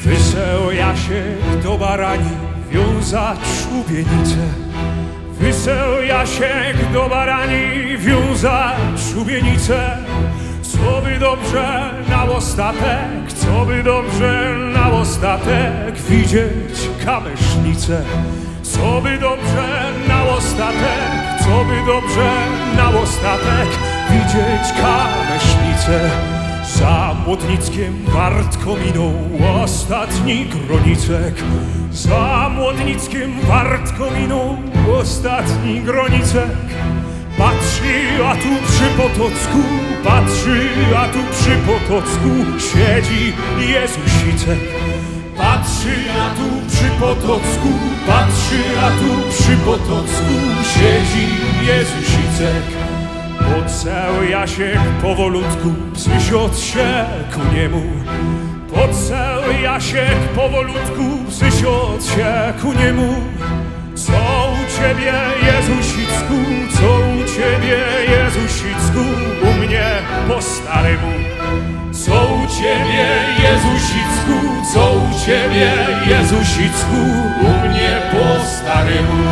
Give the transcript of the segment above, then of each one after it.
Wyseł Jasiek do barani wiązać szubienicę. Wyseł Jasiek do barani wiązać szubienicę. Co by dobrze na ostatek, co by dobrze na ostatek widzieć kamysznicę. Co by dobrze na ostatek, co by dobrze na ostatek widzieć kamysznicę. Za Młodnickiem Wartko minął ostatni Gronicek. Za Młodnickiem Wartko minął ostatni Gronicek. Patrzy, a tu przy Potocku, patrzy, a tu przy Potocku siedzi Jezusicek. Patrzy, a tu przy Potocku, patrzy, a tu przy Potocku siedzi Jezusicek. Poceł Jasiek powolutku psysiot się ku niemu. Poceł Jasiek powolutku psysiot się ku niemu. Co u ciebie, Jezusicku, co u ciebie, Jezusicku, u mnie po staremu. Co u ciebie, Jezusicku, co u ciebie, Jezusicku, u mnie po staremu.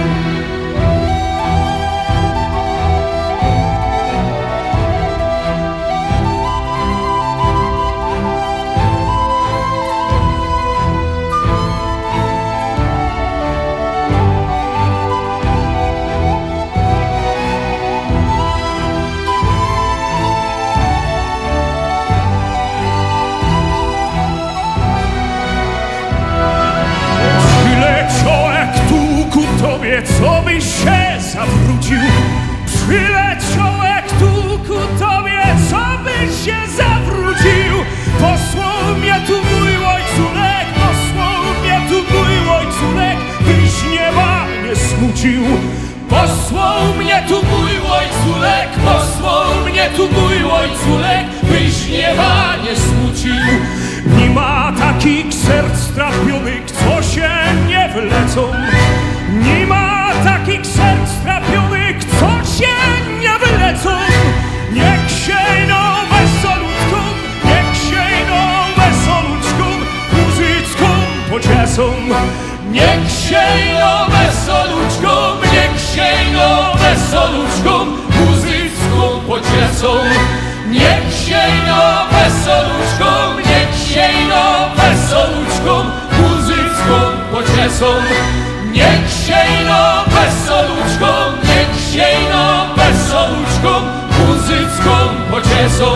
Co byś się zawrócił? Przyleciałek tu ku tobie, co byś się zawrócił? Posłał mnie tu mój ojculek, posłał mnie tu mój ojculek, byś nieba nie smucił. Posłał mnie tu mój ojculek, posłał mnie tu mój ojculek, byś nieba nie smucił. Nie ma takich serc trafionych, co się nie wylecą. Nie ma takich serc trafionych, co się nie wylecą. Niech się no wesolutką, niech się no wesolutką muzycką pociesą. Niech się no wesolutką, niech się no wesolutką muzycką pociesą. Niech się no wesolutką, niech się no wesolutką muzycką pociesą. Niech się no wesolutką, niech się no wesolutką muzycką pociesą.